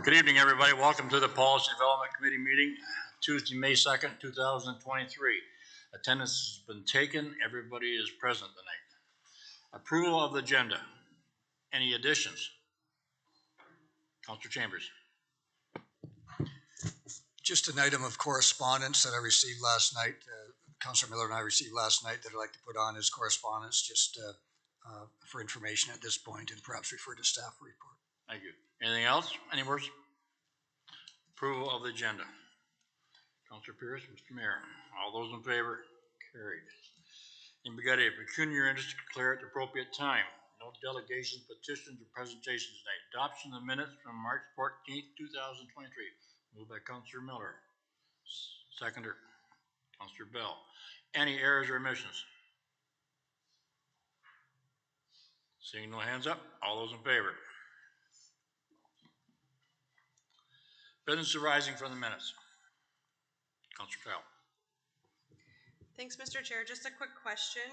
Good evening, everybody. Welcome to the Policy Development Committee meeting, Tuesday, May 2nd, 2023. Attendance has been taken. Everybody is present tonight. Approval of the agenda. Any additions? Councilor Chambers. Just an item of correspondence that I received last night. Councilor Miller and I received last night that I'd like to put on as correspondence just for information at this point and perhaps refer to staff report. Thank you. Anything else? Any words? Approval of the agenda. Councilor Pierce, Mr. Mayor. All those in favor? Carried. And we got a pecuniary interest to declare at the appropriate time. No delegations, petitions, or presentations tonight. Adoption of the minutes from March 14th, 2023. Moved by Councilor Miller. Seconder, Councilor Bell. Any errors or omissions? Seeing no hands up, all those in favor? Business arising from the minutes. Councilor Kyle. Thanks, Mr. Chair. Just a quick question.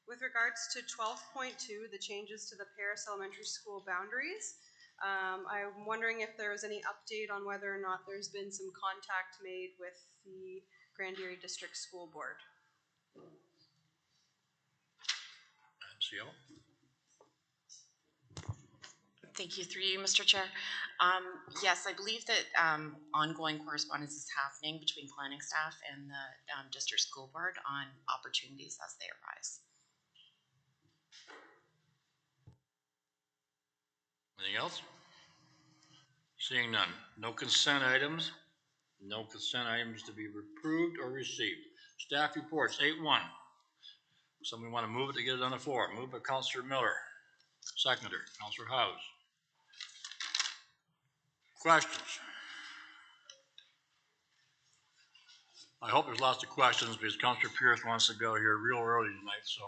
With regards to 12.2, the changes to the Paris Elementary School boundaries, I'm wondering if there was any update on whether or not there's been some contact made with the Grand Erie District School Board. MCO. Thank you, through you, Mr. Chair. Yes, I believe that ongoing correspondence is happening between planning staff and the district school board on opportunities as they arise. Anything else? Seeing none. No consent items. No consent items to be approved or received. Staff reports, 8-1. Somebody want to move it to get it on the floor. Moved by Councilor Miller. Seconder, Councilor House. Questions? I hope there's lots of questions because Councilor Pierce wants to go here real early tonight, so.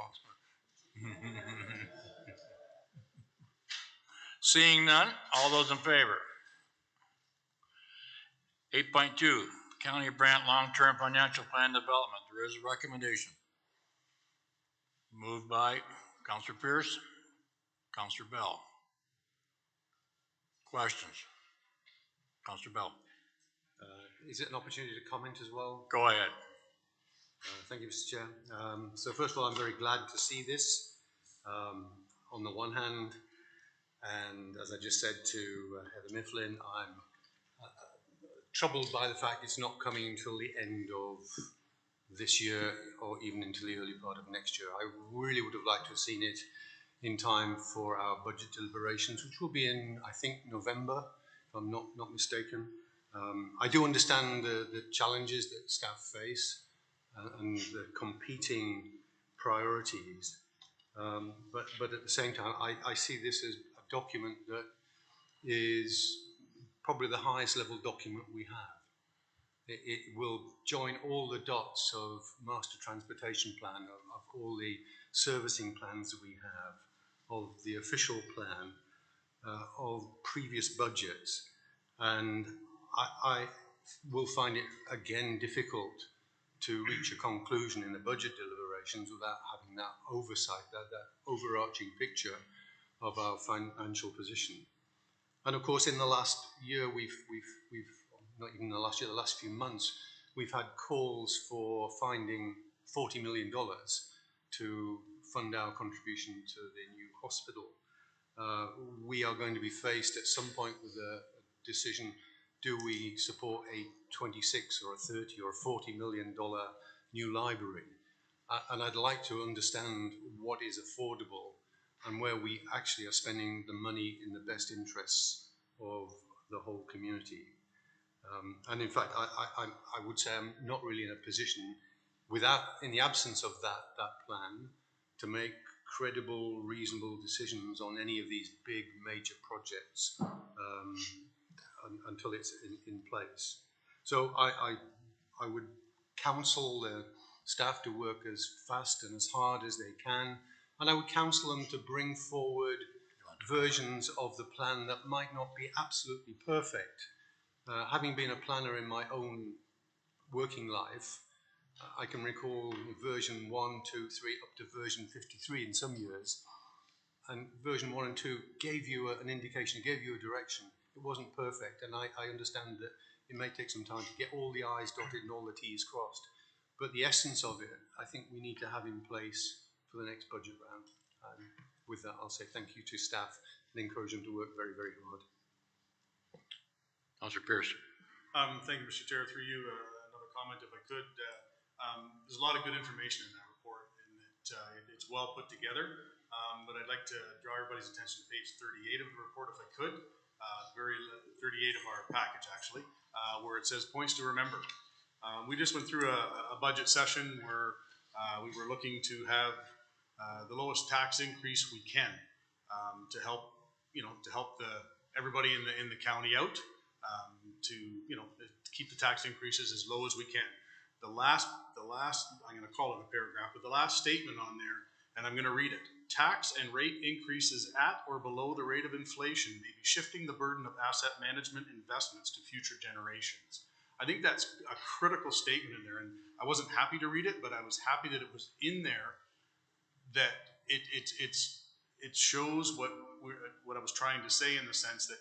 Seeing none, all those in favor? 8.2, County of Brant Long-Term Financial Plan Development. There is a recommendation. Moved by Councilor Pierce, Councilor Bell. Questions? Councilor Bell. Is it an opportunity to comment as well? Go ahead. Thank you, Mr. Chair. So first of all, I'm very glad to see this on the one hand, and as I just said to Heather Mifflin, I'm troubled by the fact it's not coming until the end of this year or even into the early part of next year. I really would have liked to have seen it in time for our budget deliberations, which will be in, I think, November, if I'm not mistaken. I do understand the challenges that staff face and the competing priorities, but at the same time, I see this as a document that is probably the highest level document we have. It will join all the dots of Master Transportation Plan, of all the servicing plans that we have, of the official plan, of previous budgets, and I will find it again difficult to reach a conclusion in the budget deliberations without having that oversight, that overarching picture of our financial position. And of course, in the last year, we've not even the last year, the last few months, we've had calls for finding $40 million to fund our contribution to the new hospital. We are going to be faced at some point with a decision: do we support a 26 or a 30 or a $40 million new library? And I'd like to understand what is affordable and where we actually are spending the money in the best interests of the whole community. And in fact, I would say I'm not really in a position, in the absence of that plan, to make credible, reasonable decisions on any of these big major projects until it's in place. So I would counsel the staff to work as fast and as hard as they can, and I would counsel them to bring forward versions of the plan that might not be absolutely perfect. Having been a planner in my own working life, I can recall version 1, 2, 3, up to version 53 in some years. and version 1 and 2 gave you an indication, gave you a direction. It wasn't perfect, and I understand that it may take some time to get all the I's dotted and all the T's crossed. But the essence of it, I think we need to have in place for the next budget round. With that, I'll say thank you to staff and encourage them to work very, very hard. Councillor Pierce. Thank you, Mr. Chair. Through you, another comment, if I could. There's a lot of good information in that report, and it's well put together. But I'd like to draw everybody's attention to page 38 of the report, if I could. 38 of our package, actually, where it says points to remember. We just went through a budget session where we were looking to have the lowest tax increase we can to help, everybody in the county out, to keep the tax increases as low as we can. The last, I'm going to call it a paragraph, but the last statement on there, and I'm going to read it. Tax and rate increases at or below the rate of inflation may be shifting the burden of asset management investments to future generations. I think that's a critical statement in there, and I wasn't happy to read it, but I was happy that it was in there. That it shows what I was trying to say, in the sense that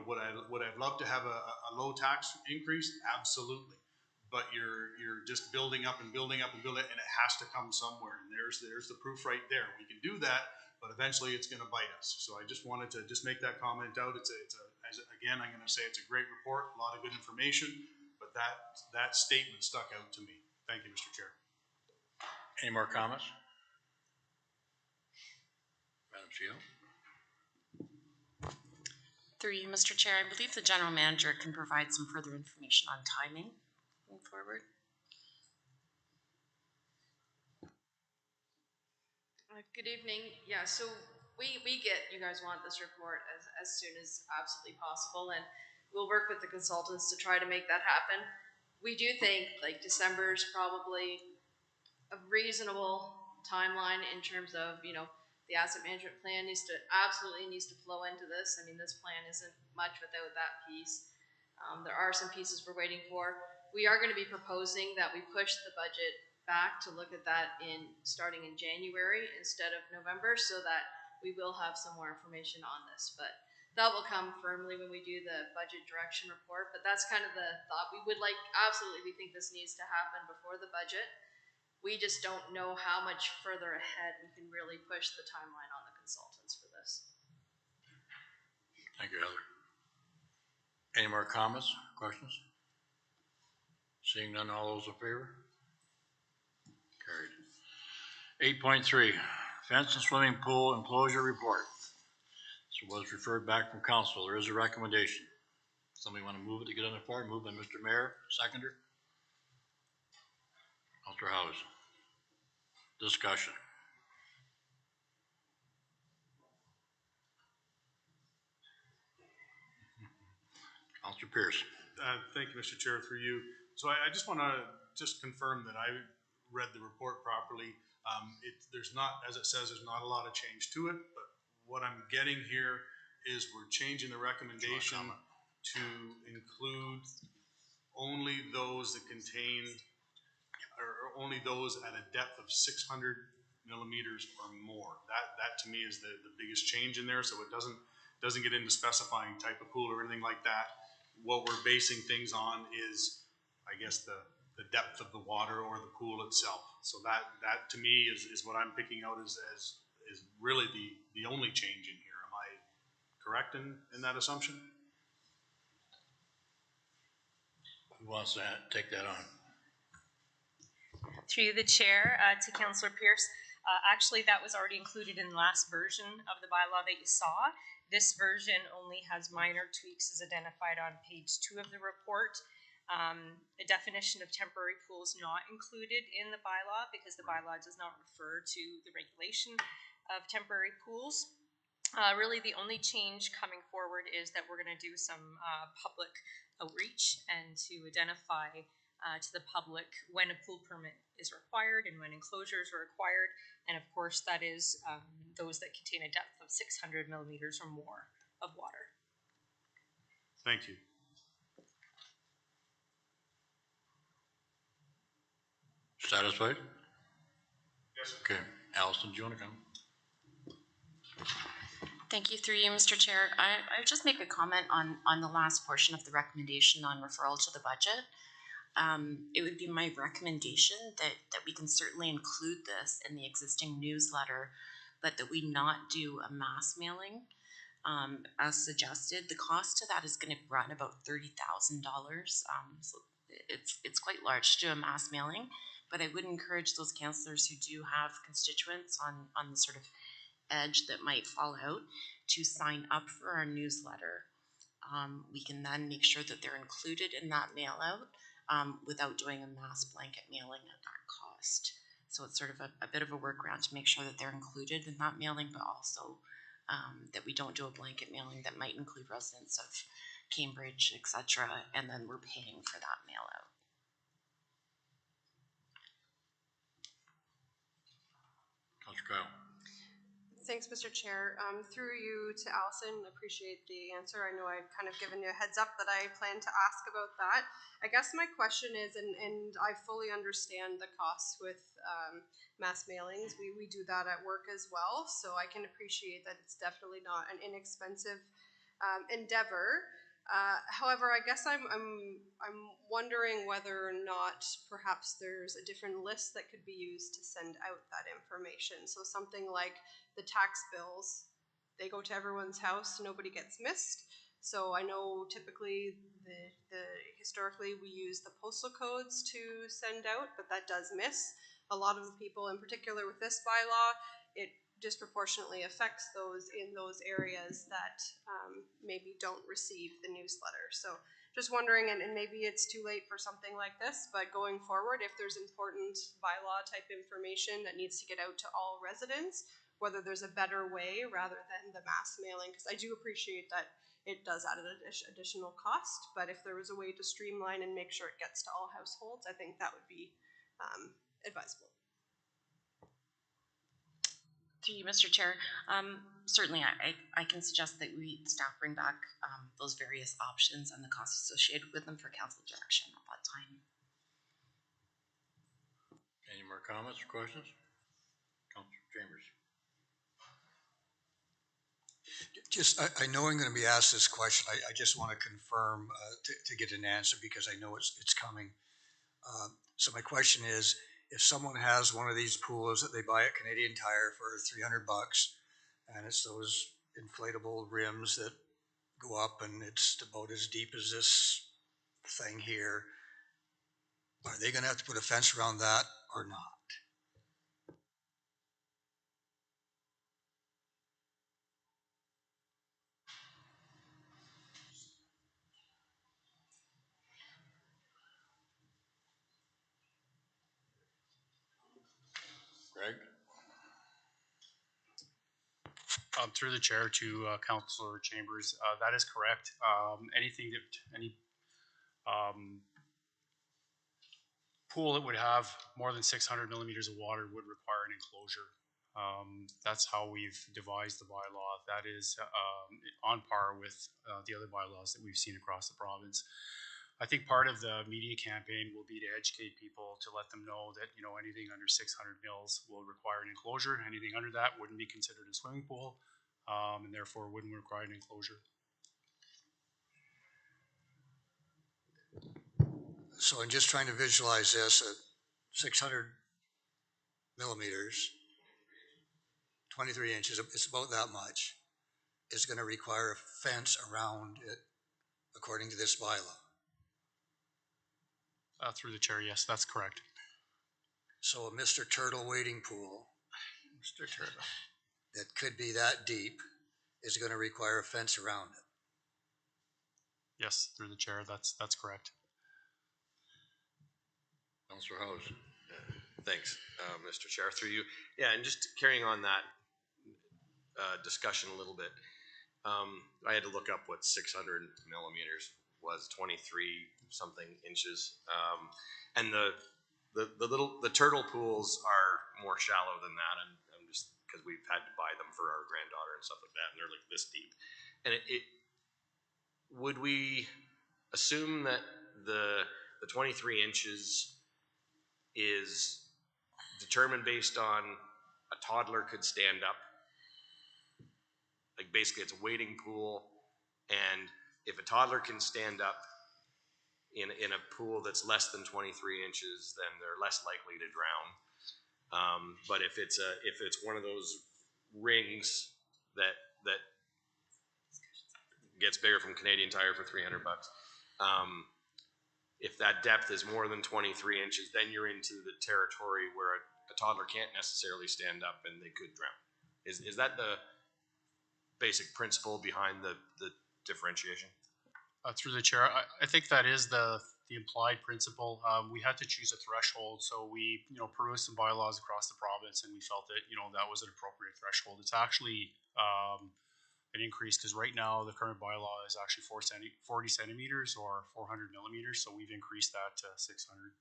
would I've loved to have a low tax increase? Absolutely. But you're just building up and building up and building it, and it has to come somewhere. And there's the proof right there. We can do that, but eventually it's going to bite us. So I just wanted to just make that comment out. Again, I'm going to say it's a great report, a lot of good information, but that statement stuck out to me. Thank you, Mr. Chair. Any more comments? Madam CEO. Through you, Mr. Chair, I believe the general manager can provide some further information on timing moving forward. Good evening. Yeah, so we get, you guys want this report as soon as absolutely possible, and we'll work with the consultants to try to make that happen. We do think like December is probably a reasonable timeline in terms of, the asset management plan absolutely needs to flow into this. I mean, this plan isn't much without that piece. There are some pieces we're waiting for. We are going to be proposing that we push the budget back to look at that starting in January instead of November, so that we will have some more information on this. But that will come firmly when we do the budget direction report. But that's kind of the thought. We think this needs to happen before the budget. We just don't know how much further ahead we can really push the timeline on the consultants for this. Thank you, Heather. Any more comments, questions? Seeing none, all those in favor? Carried. 8.3, fence and swimming pool enclosure report. So it was referred back from council. There is a recommendation. Somebody want to move it to get on the floor? Moved by Mr. Mayor, seconder. Councilor House. Discussion. Councilor Pierce. Thank you, Mr. Chair, through you. So I just want to confirm that I read the report properly. There's not, as it says, there's not a lot of change to it, but what I'm getting here is we're changing the recommendation to include only those that contain, or only those at a depth of 600 millimeters or more. That to me is the biggest change in there. So it doesn't get into specifying type of pool or anything like that. What we're basing things on is, I guess, the depth of the water or the pool itself. So that to me is what I'm picking out as really the only change in here. Am I correct in that assumption? Who wants to take that on? Through the chair to Councillor Pierce. Actually, that was already included in the last version of the bylaw that you saw. This version only has minor tweaks as identified on page 2 of the report. The definition of temporary pool is not included in the bylaw because the bylaw does not refer to the regulation of temporary pools. Really, the only change coming forward is that we're going to do some public outreach and to identify to the public when a pool permit is required and when enclosures are required. And of course, that is those that contain a depth of 600 millimeters or more of water. Thank you. Satisfied? Yes, sir. Okay. Allison, do you want to come? Thank you, through you, Mr. Chair. I would just make a comment on the last portion of the recommendation on referral to the budget. It would be my recommendation that we can certainly include this in the existing newsletter, but that we not do a mass mailing. As suggested, the cost to that is going to run about $30,000. So it's quite large to do a mass mailing, but I would encourage those councillors who do have constituents on the sort of edge that might fall out to sign up for our newsletter. We can then make sure that they're included in that mail out without doing a mass blanket mailing at that cost. So it's sort of a bit of a workaround to make sure that they're included in that mailing, but also that we don't do a blanket mailing that might include residents of Cambridge, etc., and then we're paying for that mail out. Councillor Kyle. Thanks, Mr. Chair. Through you to Allison, appreciate the answer. I know I'd kind of given you a heads up that I plan to ask about that. I guess my question is, and I fully understand the costs with mass mailings. We do that at work as well, so I can appreciate that it's definitely not an inexpensive endeavor. However, I guess I'm wondering whether or not perhaps there's a different list that could be used to send out that information. So something like the tax bills, they go to everyone's house, nobody gets missed. So I know typically historically we use the postal codes to send out, but that does miss. A lot of the people, in particular with this bylaw, it disproportionately affects those in those areas that maybe don't receive the newsletter. So just wondering, and maybe it's too late for something like this, but going forward, if there's important bylaw type information that needs to get out to all residents, whether there's a better way rather than the mass mailing, because I do appreciate that it does add an additional cost, but if there was a way to streamline and make sure it gets to all households, I think that would be advisable. Through you, Mr. Chair, certainly I can suggest that staff bring back those various options and the costs associated with them for council direction at that time. Any more comments or questions? Councillor Chambers. Just, I know I'm going to be asked this question. I just want to confirm to get an answer because I know it's coming. So my question is, if someone has one of these pools that they buy at Canadian Tire for $300, and it's those inflatable rims that go up and it's about as deep as this thing here, are they going to have to put a fence around that or not? Greg? Through the chair to Councillor Chambers, that is correct. Any pool that would have more than 600 millimeters of water would require an enclosure. That's how we've devised the bylaw. That is on par with the other bylaws that we've seen across the province. I think part of the media campaign will be to educate people, to let them know that, you know, anything under 600 mils will require an enclosure. Anything under that wouldn't be considered a swimming pool, and therefore wouldn't require an enclosure. So I'm just trying to visualize this at 600 millimeters, 23 inches, it's about that much. It's going to require a fence around it according to this bylaw. Through the chair, yes, that's correct. So a Mr. Turtle wading pool Mr. Turtle. that could be that deep is going to require a fence around it. Yes, through the chair, that's correct. Councillor House. Thanks, Mr. Chair, through you. Yeah, and just carrying on that discussion a little bit, I had to look up what 600 millimeters was, 23 something inches, and the turtle pools are more shallow than that, and just because we've had to buy them for our granddaughter and stuff like that, and they're like this deep. And would we assume that the 23 inches is determined based on a toddler could stand up basically it's a wading pool, and if a toddler can stand up in a pool that's less than 23 inches, then they're less likely to drown. But if it's one of those rings that gets bigger from Canadian Tire for $300, if that depth is more than 23 inches, then you're into the territory where a toddler can't necessarily stand up and they could drown. Is that the basic principle behind the differentiation? Through the chair, I think that is the implied principle. We had to choose a threshold, so we perused some bylaws across the province, and we felt that that was an appropriate threshold. It's actually an increase because right now the current bylaw is actually 40 centimeters or 400 millimeters, so we've increased that to 600.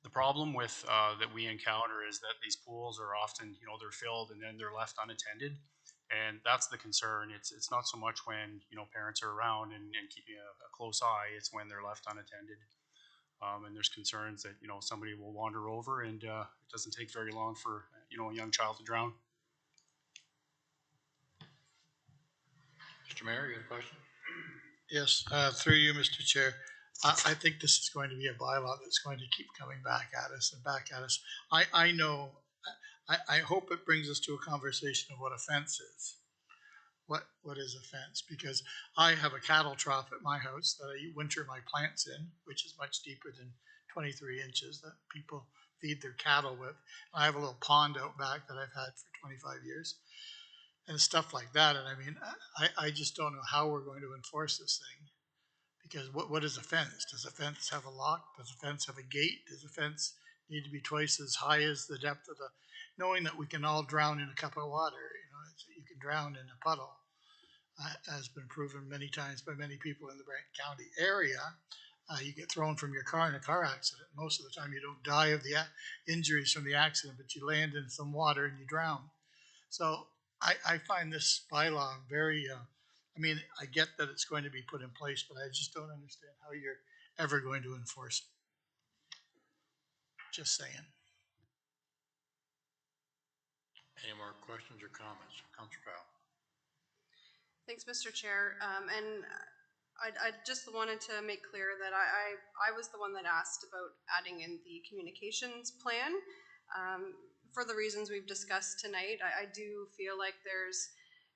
The problem with that we encounter is that these pools are often they're filled and then they're left unattended. And that's the concern. It's not so much when parents are around and keeping a close eye. It's when they're left unattended, and there's concerns that somebody will wander over, and it doesn't take very long for a young child to drown. Mr. Mayor, you got a question? Yes, through you, Mr. Chair. I think this is going to be a bylaw that's going to keep coming back at us and back at us. I know. I hope it brings us to a conversation of what a fence is. What is a fence? Because I have a cattle trough at my house that I winter my plants in, which is much deeper than 23 inches that people feed their cattle with. I have a little pond out back that I've had for 25 years and stuff like that. And I mean, I just don't know how we're going to enforce this thing. Because what is a fence? Does a fence have a lock? Does a fence have a gate? Does a fence need to be twice as high as the depth of the, knowing that we can all drown in a cup of water, you can drown in a puddle, has been proven many times by many people in the Brant County area. You get thrown from your car in a car accident. Most of the time you don't die of the injuries from the accident, but you land in some water and you drown. So I find this bylaw very, I get that it's going to be put in place, but I just don't understand how you're ever going to enforce it. Just saying. Any more questions or comments? Councilor Kyle. Thanks, Mr. Chair. And I just wanted to make clear that I was the one that asked about adding in the communications plan. For the reasons we've discussed tonight, I do feel like there's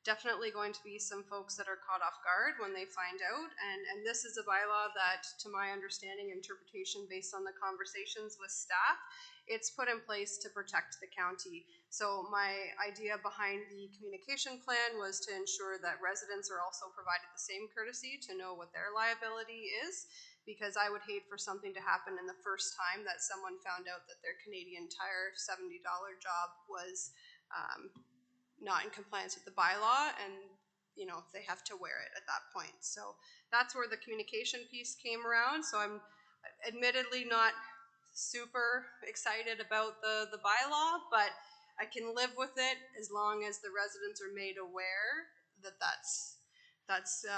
definitely going to be some folks that are caught off guard when they find out. And this is a bylaw that, to my understanding, interpretation based on the conversations with staff, it's put in place to protect the county. So my idea behind the communication plan was to ensure that residents are also provided the same courtesy to know what their liability is, because I would hate for something to happen in the first time that someone found out that their Canadian Tire $70 job was not in compliance with the bylaw, and they have to wear it at that point. So that's where the communication piece came around. So I'm admittedly not super excited about the bylaw, but I can live with it as long as the residents are made aware that that's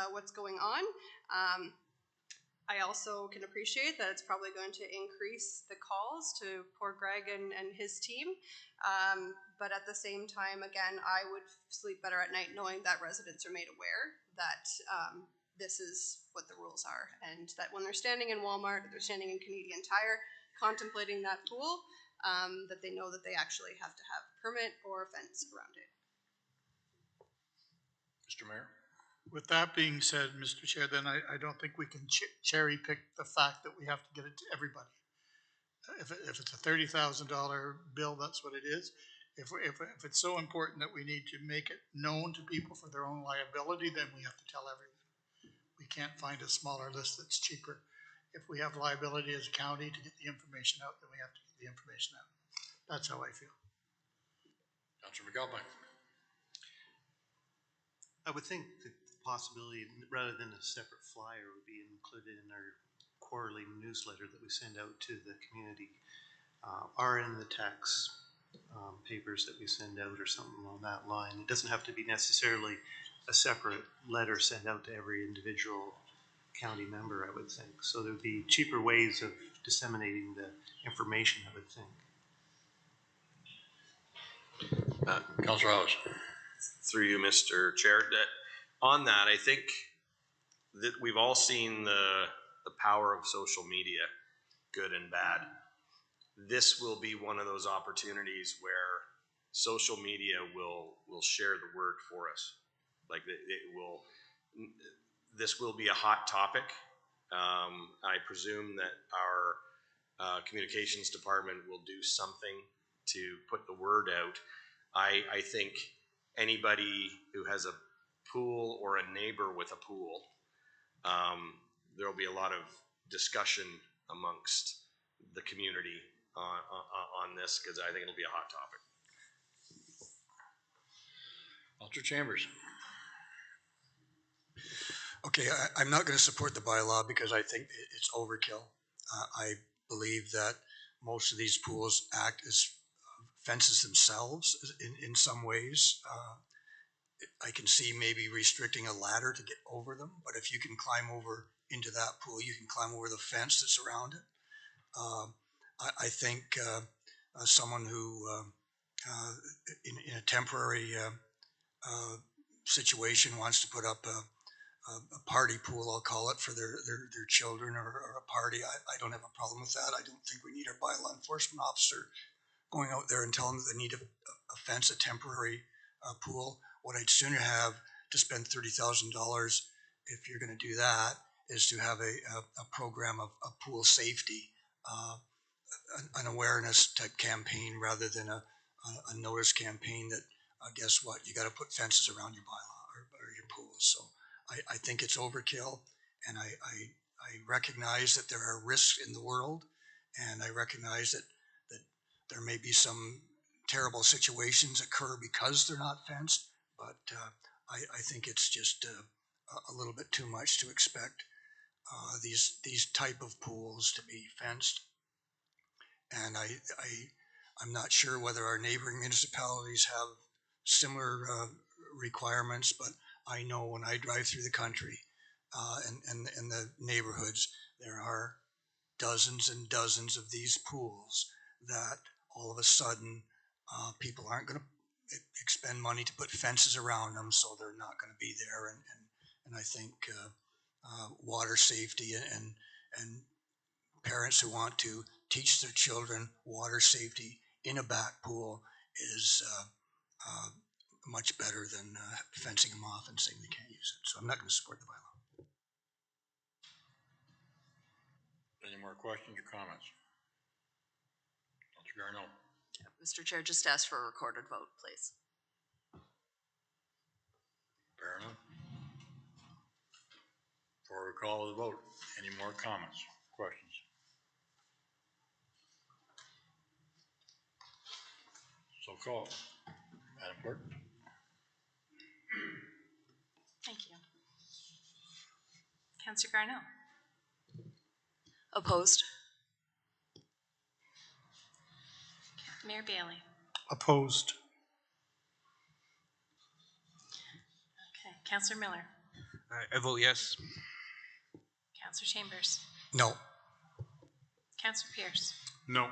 what's going on. I also can appreciate that it's probably going to increase the calls to poor Greg and his team. But at the same time, again, I would sleep better at night knowing that residents are made aware that this is what the rules are, and that when they're standing in Walmart, or they're standing in Canadian Tire, contemplating that pool, that they know that they actually have to have a permit or a fence around it. Mr. Mayor? With that being said, Mr. Chair, then I don't think we can cherry pick the fact that we have to get it to everybody. If it's a $30,000 bill, that's what it is. If it's so important that we need to make it known to people for their own liability, then we have to tell everyone. We can't find a smaller list that's cheaper. If we have liability as a county to get the information out, then we have to get the information out. That's how I feel. Councilor McElveen. I would think that the possibility, rather than a separate flyer, would be included in our quarterly newsletter that we send out to the community, are in the tax papers that we send out or something along that line. It doesn't have to be necessarily a separate letter sent out to every individual county member, I would think. So there would be cheaper ways of disseminating the information, I would think. Councilor House. through you, Mr. Chair, that on that, I think that we've all seen the power of social media, good and bad. This will be one of those opportunities where social media will share the word for us. Like this will be a hot topic. I presume that our communications department will do something to put the word out. I think anybody who has a pool or a neighbor with a pool, there will be a lot of discussion amongst the community on this, because I think it'll be a hot topic. Counselor Chambers. Okay, I'm not going to support the bylaw because I think it's overkill. I believe that most of these pools act as fences themselves in some ways. I can see maybe restricting a ladder to get over them, but if you can climb over into that pool, you can climb over the fence that's around it. I think someone who in a temporary situation wants to put up a party pool, I'll call it, for their children or a party. I don't have a problem with that. I don't think we need our bylaw enforcement officer going out there and telling them that they need a fence, a temporary pool. What I'd sooner have to spend $30,000, if you're going to do that, is to have a program of pool safety, an awareness type campaign rather than a notice campaign that guess what, you got to put fences around your bylaw or your pools. So I think it's overkill, and I recognize that there are risks in the world, and I recognize that there may be some terrible situations occur because they're not fenced, but I think it's just a little bit too much to expect these type of pools to be fenced. And I'm not sure whether our neighboring municipalities have similar requirements, but I know when I drive through the country and the neighborhoods, there are dozens and dozens of these pools that all of a sudden people aren't going to expend money to put fences around them, so they're not going to be there. And I think water safety and parents who want to teach their children water safety in a back pool is much better than fencing them off and saying they can't use it. So I'm not going to support the bylaw. Any more questions or comments? Counselor Garneau. Mr. Chair, just ask for a recorded vote, please. Fair enough. Before we call the vote, any more comments, questions? So call. Madam Clerk. Thank you. Councillor Garneau. Opposed? Mayor Bailey. Opposed. Okay. Councillor Miller. I vote yes. Councillor Chambers. No. Councillor Pierce. No.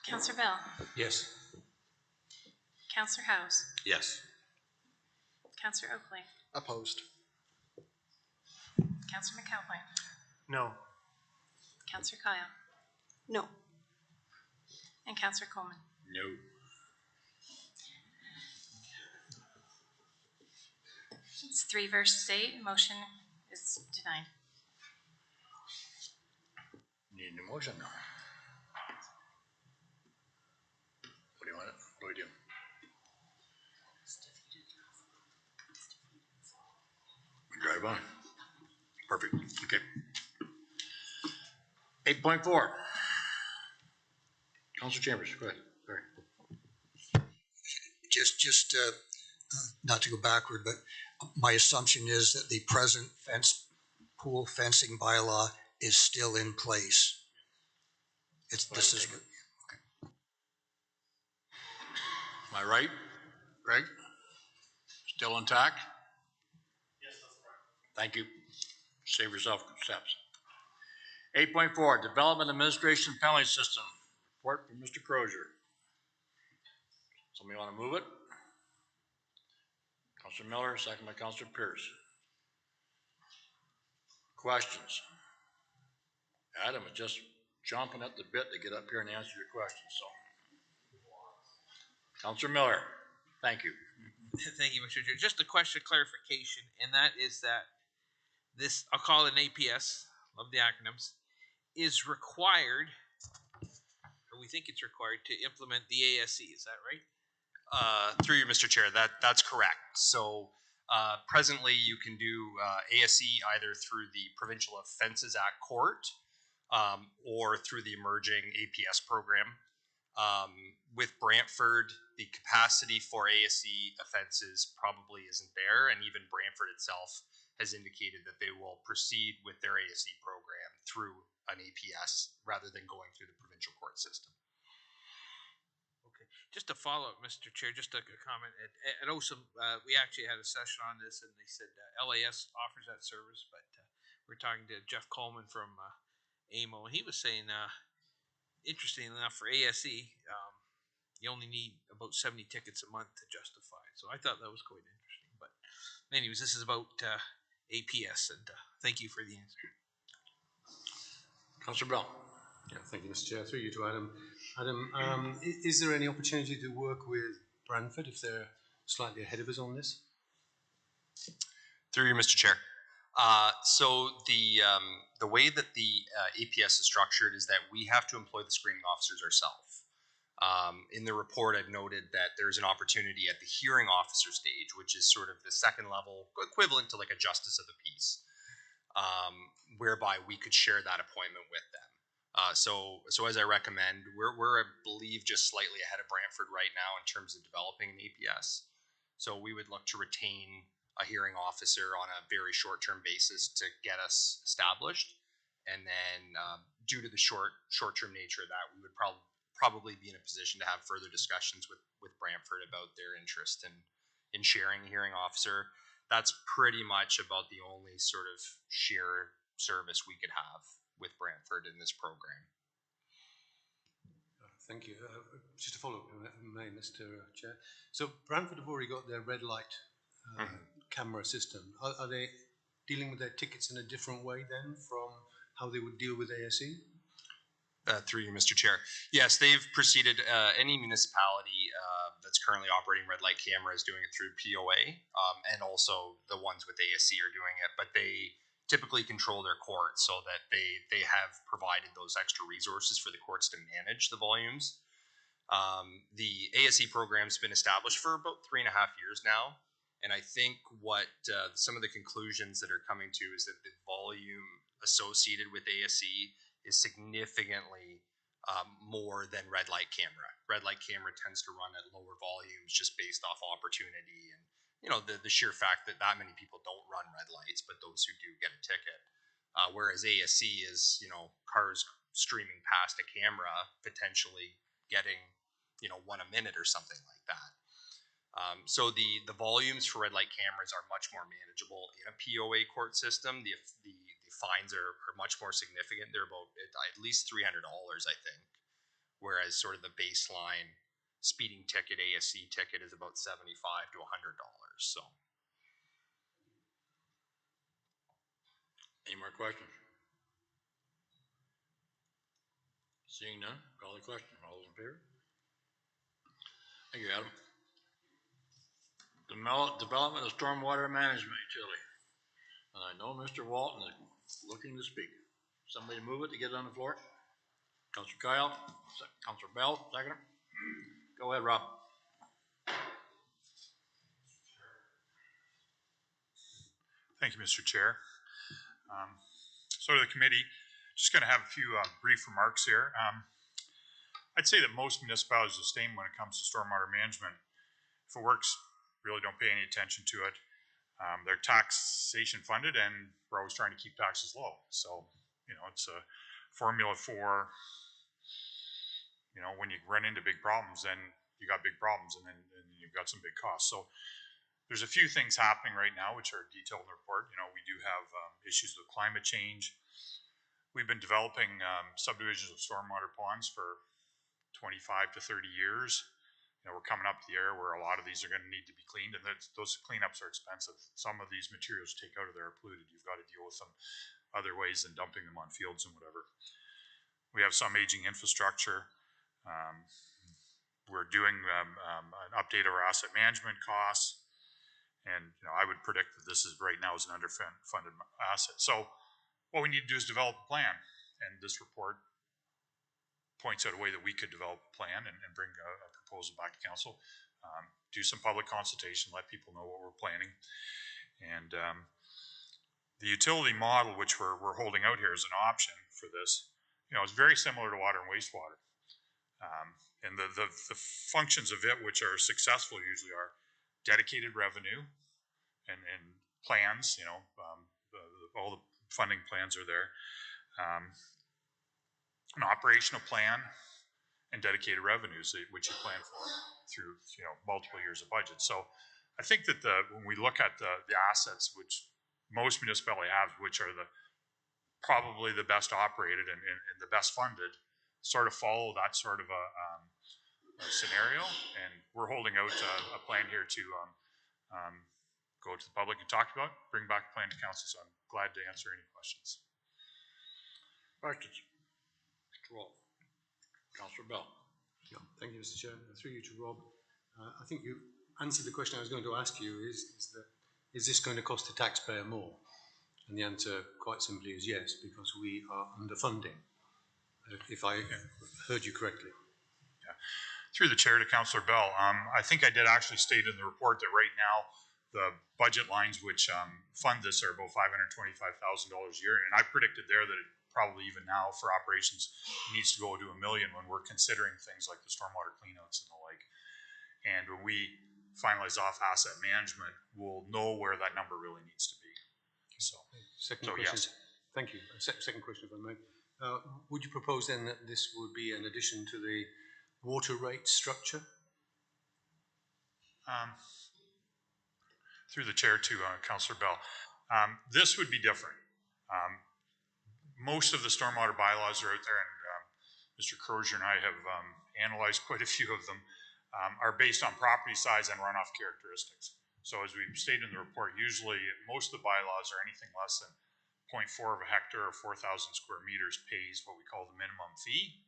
Councillor Bell. Yes. Councillor House. Yes. Councillor Oakley. Opposed. Councillor McAlpine. No. Councillor Kyle. No. And Councillor Coleman. No. It's 3 versus 8. Motion is denied. Need a motion now. What do you want? What do we do? We drive on. Perfect. Okay. 8.4. Councilor Chambers, go ahead. Sorry. Just not to go backward, but my assumption is that the present pool fencing bylaw is still in place. This is. Okay. Am I right, Greg? Still intact? Yes, that's correct. Thank you. Save yourself steps. 8.4, Development Administration Penalty System. Report from Mr. Crozier. Somebody want to move it? Counselor Miller, second by Counselor Pierce. Questions? Adam is just chomping at the bit to get up here and answer your questions, so. Counselor Miller, thank you. Thank you, Mr. Chair. Just a question of clarification, and that is that this, I'll call it an APS, love the acronyms, is required, or we think it's required to implement the ASE, is that right? Through you, Mr. Chair, that's correct. So presently you can do ASE either through the Provincial Offences Act Court or through the emerging APS program. With Brantford, the capacity for ASE offenses probably isn't there, and even Brantford itself has indicated that they will proceed with their ASE program through an APS rather than going through the provincial court system. Okay, just to follow up, Mr. Chair, just a comment. At OSUM, we actually had a session on this, and they said LAS offers that service, but we're talking to Jeff Coleman from AMO, and he was saying, interesting enough, for ASE, you only need about 70 tickets a month to justify it. So I thought that was quite interesting. But anyways, this is about APS, and thank you for the answer. Councillor Bell. Yeah, thank you, Mr. Chair. Through you to Adam. Adam, is there any opportunity to work with Brantford if they're slightly ahead of us on this? Through you, Mr. Chair. So the way that the APS is structured is that we have to employ the screening officers ourselves. In the report, I've noted that there's an opportunity at the hearing officer stage, which is sort of the second level, equivalent to like a justice of the peace, whereby we could share that appointment with them. So as I recommend, we're I believe just slightly ahead of Brantford right now in terms of developing an APS. So we would look to retain a hearing officer on a very short-term basis to get us established, and then due to the short-term nature of that, we would probably be in a position to have further discussions with Brantford about their interest in sharing a hearing officer. That's pretty much about the only sort of sheer service we could have with Brantford in this program. Thank you. Just to follow up, Mr. Chair. So Brantford have already got their red light camera system. Are they dealing with their tickets in a different way then from how they would deal with ASE? Through you, Mr. Chair. Yes, they've proceeded. Any municipality that's currently operating red light camera is doing it through POA, and also the ones with ASE are doing it. But they typically control their courts so that they have provided those extra resources for the courts to manage the volumes. The ASE program's been established for about 3.5 years now, and I think what some of the conclusions that are coming to is that the volume associated with ASE is significantly more than red light camera. Red light camera tends to run at lower volumes just based off opportunity and, you know, the sheer fact that many people don't run red lights, but those who do get a ticket. Whereas ASE is, you know, cars streaming past a camera, potentially getting, you know, one a minute or something like that. So the volumes for red light cameras are much more manageable in a POA court system. The fines are much more significant. They're about at least $300, I think, whereas sort of the baseline speeding ticket, ASE ticket, is about $75 to $100. So, any more questions? Seeing none, call the question. All those in favor? Thank you, Adam. Development of stormwater management utility. And I know Mr. Walton is looking to speak. Somebody move it to get it on the floor. Councillor Kyle, Councillor Bell, second. Go ahead, Rob. Thank you, Mr. Chair. So to the committee, just going to have a few brief remarks here. I'd say that most municipalities are the same when it comes to stormwater management. If it works, really don't pay any attention to it. They're taxation funded, and we're always trying to keep taxes low. So, you know, it's a formula for, you know, when you run into big problems, then you got big problems, and then you've got some big costs. So there's a few things happening right now, which are detailed in the report. You know, we do have issues with climate change. We've been developing subdivisions of stormwater ponds for 25 to 30 years. we're coming up the air where a lot of these are gonna need to be cleaned, and those cleanups are expensive. Some of these materials you take out of there are polluted. You've got to deal with them other ways than dumping them on fields and whatever. We have some aging infrastructure. We're doing an update of our asset management costs. And, I would predict that this is right now is an underfunded asset. So what we need to do is develop a plan. And this report points out a way that we could develop a plan and bring a proposal back to council. Do some public consultation, let people know what we're planning. And the utility model, which we're holding out here as an option for this, is very similar to water and wastewater. And the functions of it, which are successful usually, are dedicated revenue and plans, all the funding plans are there. An operational plan and dedicated revenues, which you plan for through, multiple years of budget. So I think that when we look at the assets, which most municipalities have, which are probably the best operated and the best funded, sort of follow that sort of a scenario, and we're holding out a plan here to go to the public and talk about, bring back a plan to council, so I'm glad to answer any questions. Questions? Mr. Wolf. Councillor Bell. Yeah, thank you, Mr. Chair. Through you to Rob. I think you answered the question I was going to ask you is this going to cost the taxpayer more? And the answer quite simply is yes, because we are underfunding, if I heard you correctly. Yeah. Through the chair to Councillor Bell, I think I did actually state in the report that right now the budget lines which fund this are about $525,000 a year, and I predicted there that it probably even now for operations needs to go to $1 million when we're considering things like the stormwater cleanouts and the like. And when we finalize off asset management, we'll know where that number really needs to be. So, second question. Yes. Thank you. Second question, if I may. Would you propose then that this would be an addition to the water rate structure? Through the chair to Councillor Bell. This would be different. Most of the stormwater bylaws are out there, and Mr. Crozier and I have analyzed quite a few of them, are based on property size and runoff characteristics. So as we stated in the report, usually most of the bylaws are anything less than 0.4 of a hectare or 4,000 square meters pays what we call the minimum fee.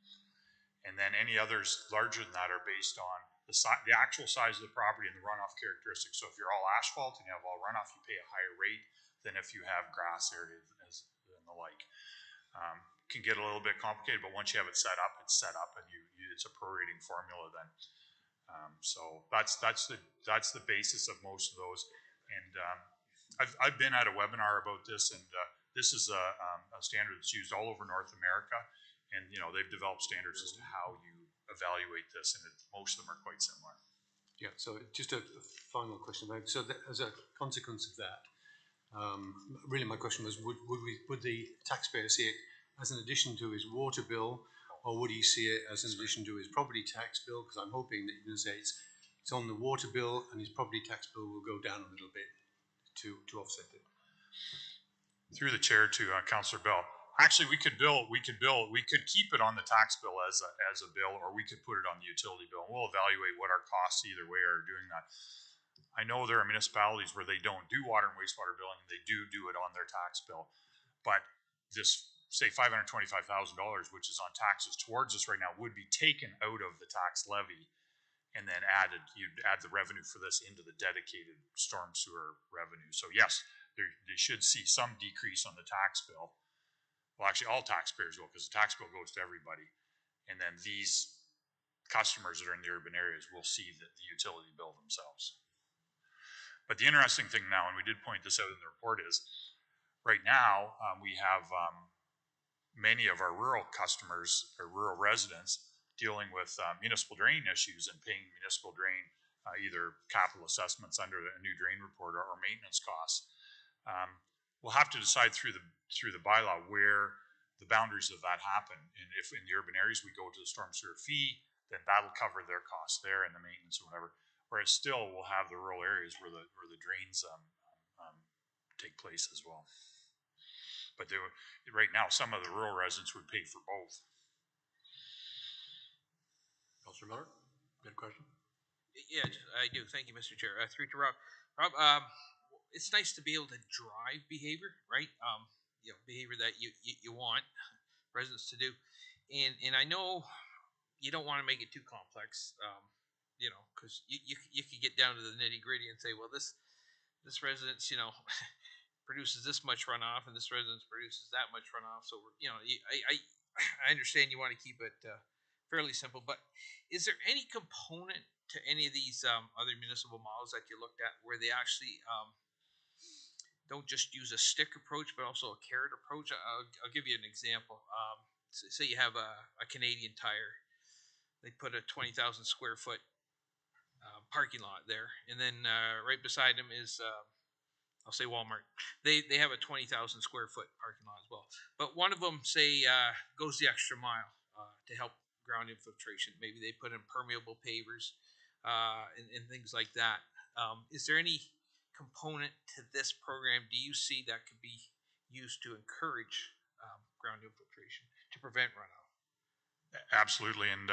And then any others larger than that are based on the actual size of the property and the runoff characteristics. So if you're all asphalt and you have all runoff, you pay a higher rate than if you have grass areas and the like. Can get a little bit complicated, but once you have it set up, it's set up, and it's a prorating formula then. So that's the basis of most of those. And I've been at a webinar about this, and this is a standard that's used all over North America, and they've developed standards as to how you evaluate this, and most of them are quite similar. Yeah. So just a final question, so as a consequence of that, really my question was, would the taxpayer see it as an addition to his water bill, or would he see it as an addition to his property tax bill? Because I'm hoping that you're going to say it's on the water bill, and his property tax bill will go down a little bit to offset it. Through the chair to Councillor Bell. Actually, we could keep it on the tax bill as a bill, or we could put it on the utility bill. We'll evaluate what our costs either way are doing that. I know there are municipalities where they don't do water and wastewater billing, and they do it on their tax bill. But this, say $525,000, which is on taxes towards us right now, would be taken out of the tax levy and then you'd add the revenue for this into the dedicated storm sewer revenue. So yes, they should see some decrease on the tax bill. Well, actually all taxpayers will, because the tax bill goes to everybody. And then these customers that are in the urban areas will see the utility bill themselves. But the interesting thing now, and we did point this out in the report, is right now we have many of our rural customers or rural residents dealing with municipal drain issues and paying municipal drain, either capital assessments under a new drain report or maintenance costs. We'll have to decide through the bylaw where the boundaries of that happen. And if in the urban areas we go to the storm sewer fee, then that'll cover their costs there and the maintenance or whatever. Whereas still we'll have the rural areas where the drains take place as well. But right now, some of the rural residents would pay for both. Councillor Miller, you had a question? Yeah, I do. Thank you, Mr. Chair. Through to Rob. Rob, it's nice to be able to drive behavior, right? Behavior that you want residents to do, and I know you don't want to make it too complex, because you could get down to the nitty gritty and say, well, this residence, produces this much runoff, and this residence produces that much runoff. So I understand you want to keep it fairly simple, but is there any component to any of these other municipal models that you looked at where they actually don't just use a stick approach, but also a carrot approach? I'll give you an example. Say you have a Canadian Tire. They put a 20,000 square foot parking lot there, and then right beside them is I'll say Walmart. They have a 20,000 square foot parking lot as well. But one of them say goes the extra mile to help ground infiltration. Maybe they put in permeable pavers and things like that. Is there any component to this program do you see that could be used to encourage ground infiltration to prevent runoff? Absolutely, and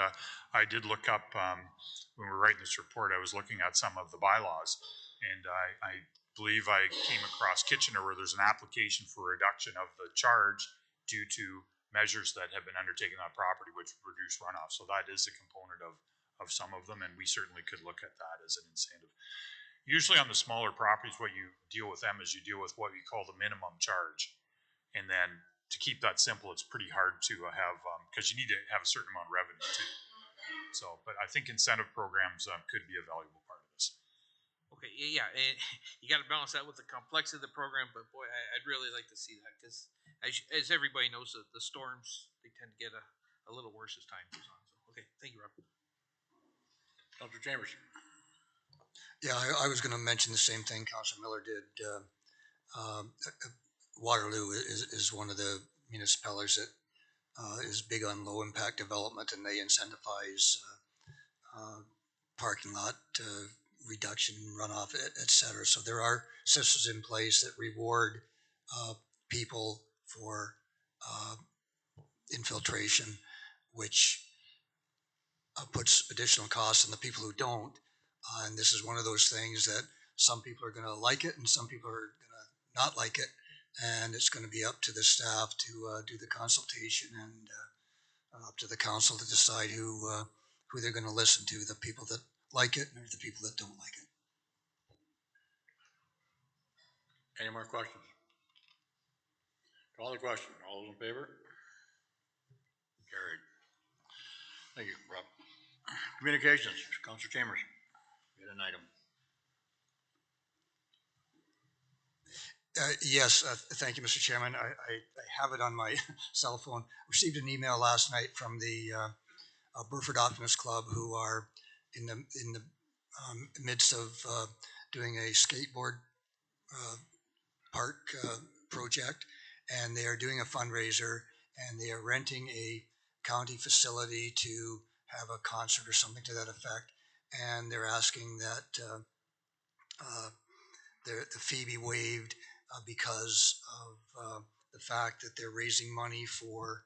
I did look up, when we were writing this report, I was looking at some of the bylaws, and I believe I came across Kitchener where there's an application for reduction of the charge due to measures that have been undertaken on property which reduce runoff. So that is a component of some of them, and we certainly could look at that as an incentive. Usually on the smaller properties, what you deal with them is you deal with what we call the minimum charge. And then to keep that simple, it's pretty hard to have, because you need to have a certain amount of revenue too. So, but I think incentive programs could be a valuable part of this. Okay, yeah, and you got to balance that with the complexity of the program. But boy, I'd really like to see that because, as everybody knows, the storms they tend to get a little worse as time goes on. So, okay, thank you, Rob. Councilor Chambers. Yeah, I was going to mention the same thing Councilor Miller did. Waterloo is one of the municipalities that is big on low impact development, and they incentivize parking lot reduction, runoff, et cetera. So there are systems in place that reward people for infiltration, which puts additional costs on the people who don't. And this is one of those things that some people are going to like it and some people are going to not like it. And it's going to be up to the staff to do the consultation and up to the council to decide who they're going to listen to, the people that like it or the people that don't like it. Any more questions? Call the question. All those in favor? Carried. Thank you, Rob. Communications, Councilor Chambers. You had an item. Yes, thank you, Mr. Chairman. I have it on my cell phone. Received an email last night from the Burford Optimist Club, who are in the midst of doing a skateboard park project, and they are doing a fundraiser, and they are renting a county facility to have a concert or something to that effect, and they're asking that the fee be waived because of the fact that they're raising money for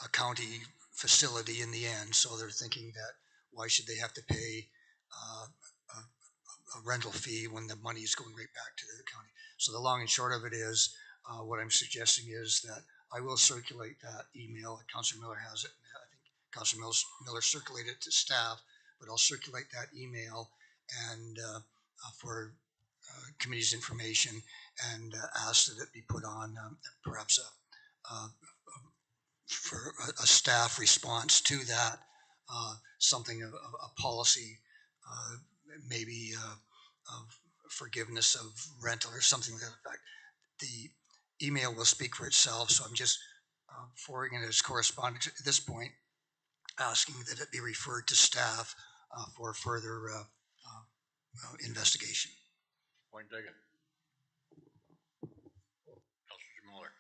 a county facility in the end. So they're thinking that why should they have to pay a rental fee when the money is going right back to the county? So the long and short of it is, what I'm suggesting is that I will circulate that email. Councilor Miller has it. I think Councilor Miller circulated it to staff, but I'll circulate that email and for committee's information and ask that it be put on perhaps for a staff response to that, something of a policy, maybe of forgiveness of rental or something like that effect. The email will speak for itself, so I'm just forwarding it as correspondence at this point, asking that it be referred to staff for further investigation. Point taken. Councilor Miller.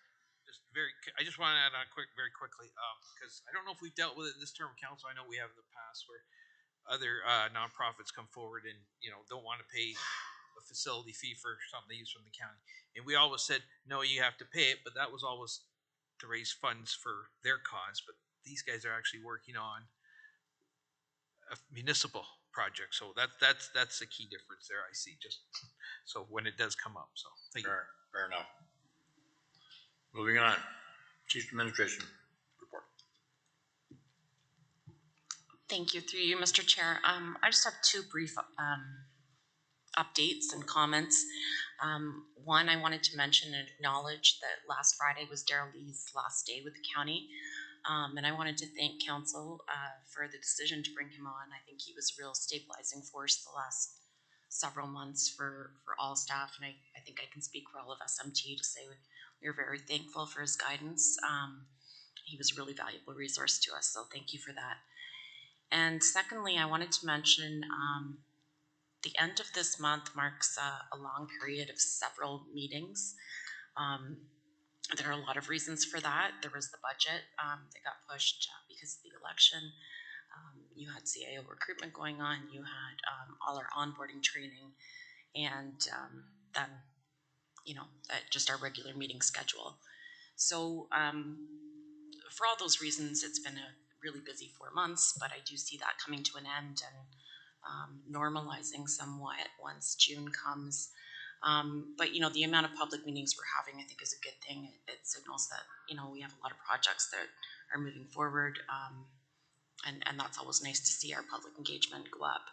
I just want to add on very quickly, because I don't know if we've dealt with it in this term of council. I know we have in the past where other nonprofits come forward and don't want to pay a facility fee for something they use from the county, and we always said no, you have to pay it, but that was always to raise funds for their cause. But these guys are actually working on a municipal project. So that's the key difference there I see, just so when it does come up, so thank you. Fair enough. Moving on, Chief Administration report. Thank you, through you, Mr. Chair. I just have two brief updates and comments. One, I wanted to mention and acknowledge that last Friday was Daryl Lee's last day with the county. And I wanted to thank council for the decision to bring him on. I think he was a real stabilizing force the last several months for all staff. And I think I can speak for all of SMT to say we're very thankful for his guidance. He was a really valuable resource to us, so thank you for that. And secondly, I wanted to mention the end of this month marks a long period of several meetings. There are a lot of reasons for that. There was the budget that got pushed because of the election. You had CAO recruitment going on. You had all our onboarding training, and then, just our regular meeting schedule. So for all those reasons, it's been a really busy 4 months, but I do see that coming to an end and normalizing somewhat once June comes. But the amount of public meetings we're having, I think, is a good thing. It signals that, we have a lot of projects that are moving forward. And that's always nice to see our public engagement go up.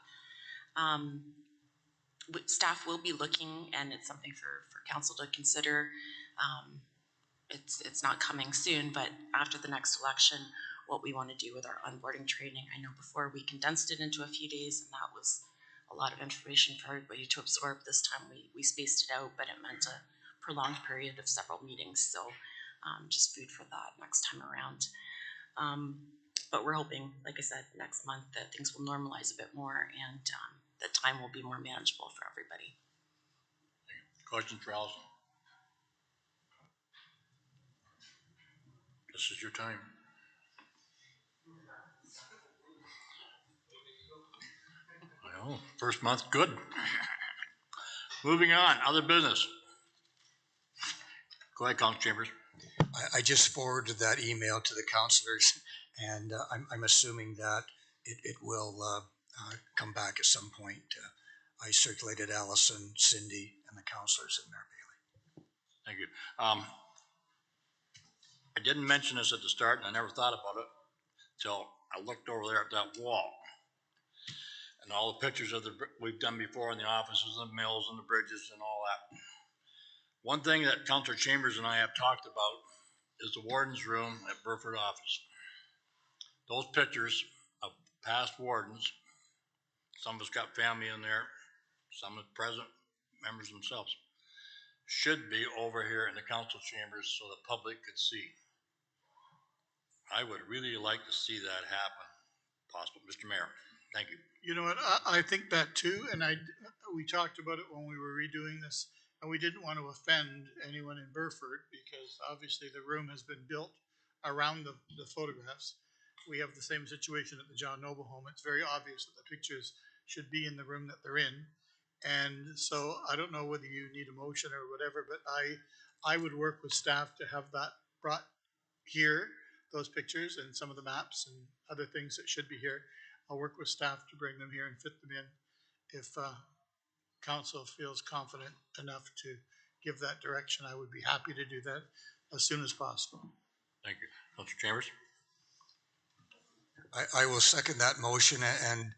Staff will be looking, and it's something for council to consider. It's not coming soon, but after the next election, what we want to do with our onboarding training. I know before we condensed it into a few days, and that was a lot of information for everybody to absorb. This time we spaced it out, but it meant a prolonged period of several meetings. So just food for thought next time around. But we're hoping, like I said, next month that things will normalize a bit more and that time will be more manageable for everybody. Questions for Allison? This is your time. Well, first month, good. Moving on, other business. Go ahead, Councilor Chambers. I just forwarded that email to the councilors, and I'm assuming that it will come back at some point. I circulated Allison, Cindy, and the councilors in there, Bailey. Thank you. I didn't mention this at the start, and I never thought about it until I looked over there at that wall. And all the pictures of we've done before in the offices and mills and the bridges and all that. One thing that Councilor Chambers and I have talked about is the warden's room at Burford office. Those pictures of past wardens, some of us got family in there, some of the present members themselves, should be over here in the council chambers so the public could see. I would really like to see that happen, possible. Mr. Mayor, thank you. You know what, I think that too, and we talked about it when we were redoing this, and we didn't want to offend anyone in Burford because obviously the room has been built around the photographs. We have the same situation at the John Noble home. It's very obvious that the pictures should be in the room that they're in. And so I don't know whether you need a motion or whatever, but I would work with staff to have that brought here, those pictures and some of the maps and other things that should be here. I'll work with staff to bring them here and fit them in if council feels confident enough to give that direction. I would be happy to do that as soon as possible. Thank you. Councilor Chambers? I will second that motion and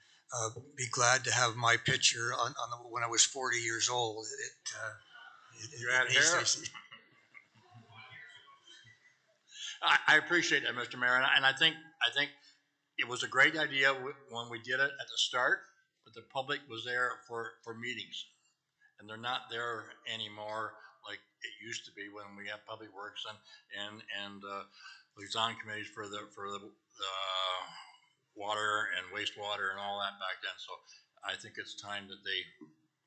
be glad to have my picture on when I was 40 years old. You had hair? I appreciate that, Mr. Mayor, and I think it was a great idea when we did it at the start, but the public was there for meetings, and they're not there anymore like it used to be when we had public works and liaison committees for the water and wastewater and all that back then. So I think it's time that they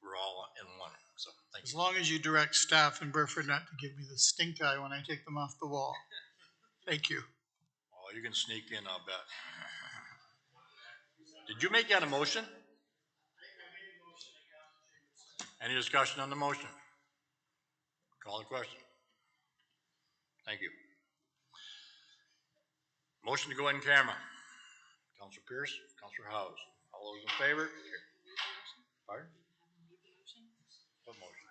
were all in one. So thank you. As long as you direct staff in Burford not to give me the stink eye when I take them off the wall. Thank you. Oh, you can sneak in, I'll bet. Did you make that a motion? Any discussion on the motion? Call the question. Thank you. Motion to go in camera. Councilor Pierce, Councilor Howes. All those in favor? Pardon? What motion?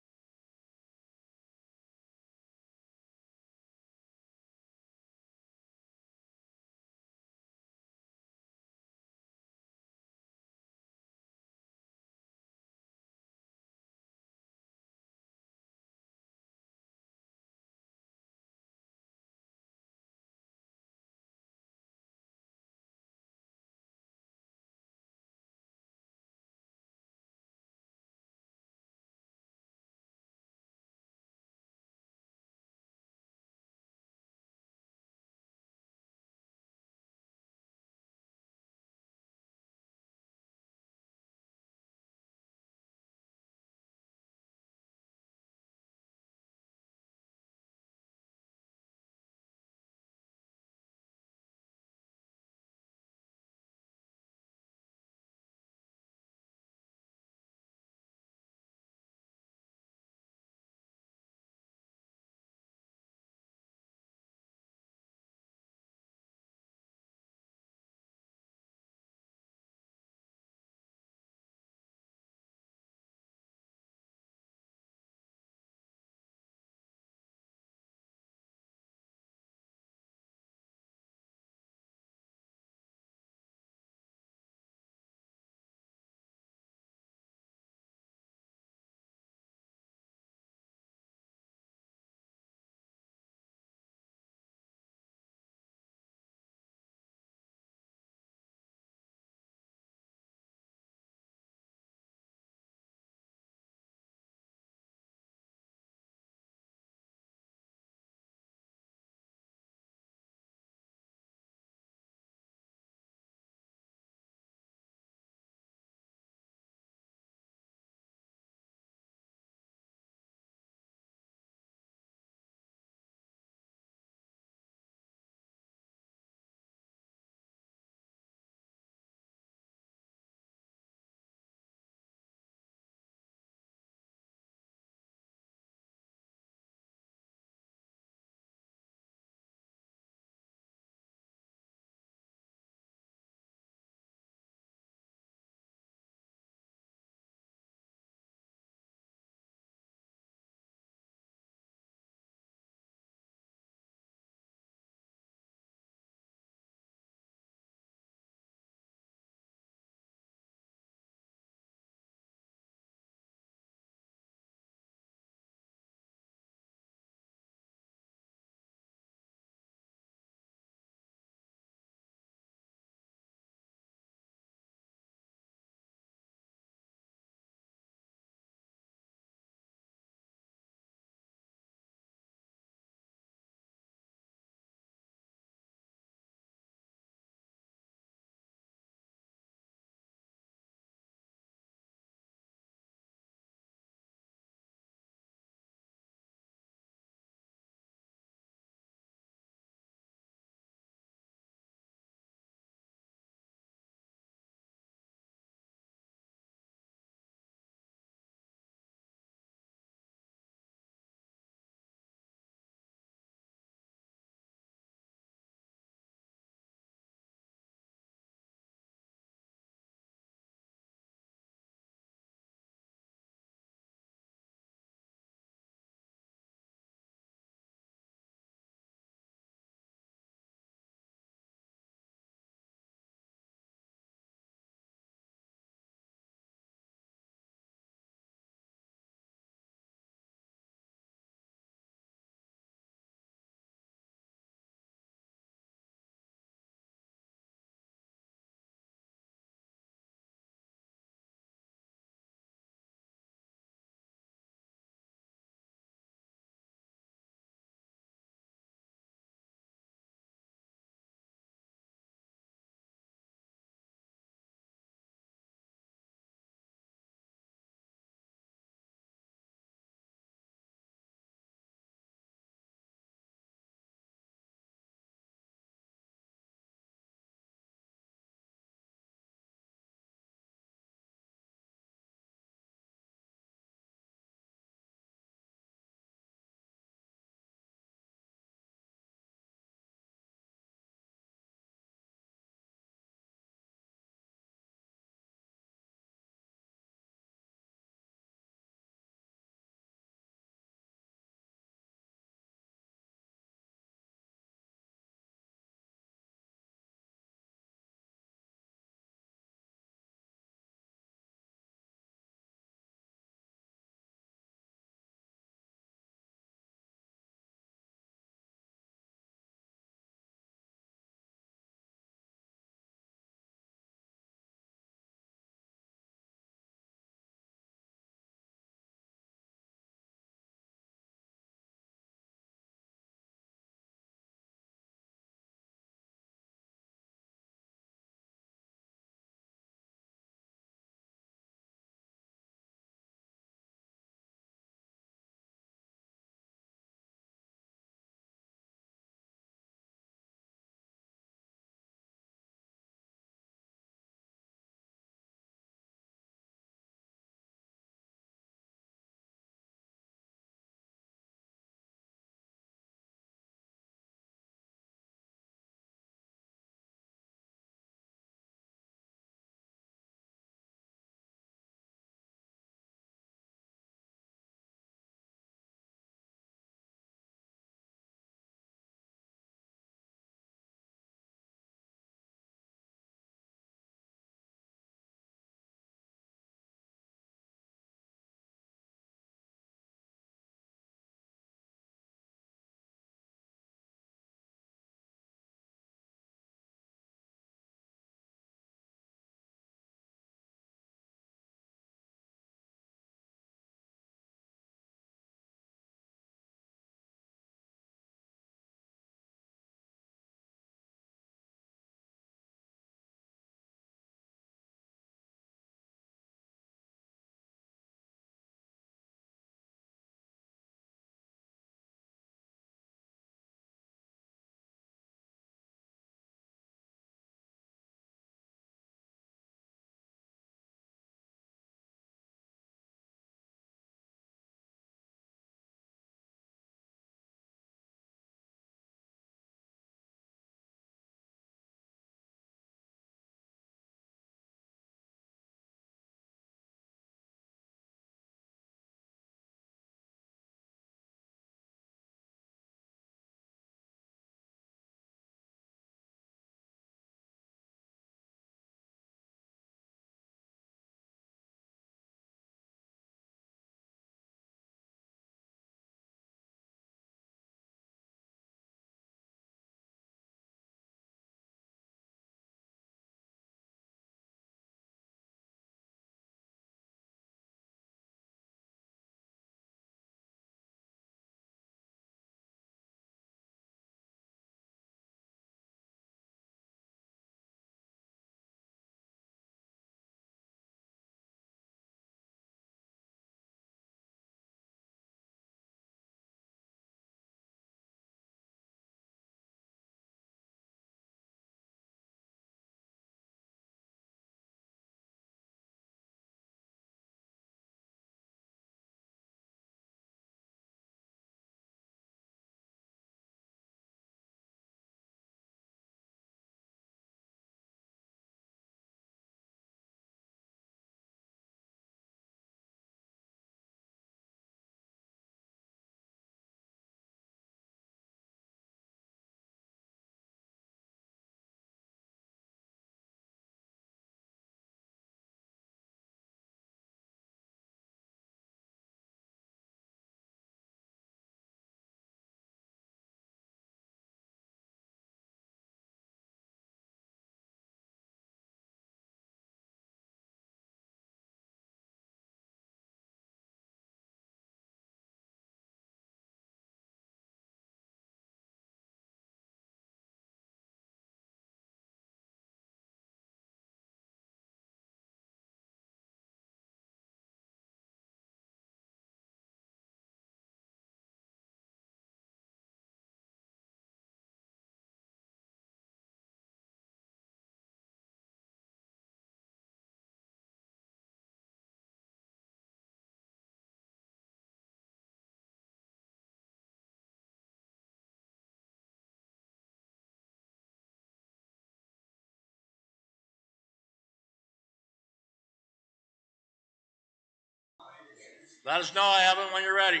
Let us know, Evan, when you're ready.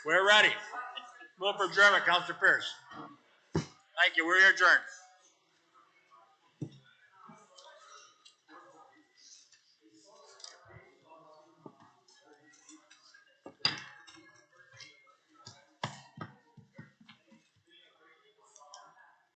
We're ready. Move for adjournment, Councilor Pierce. Thank you, we're adjourned.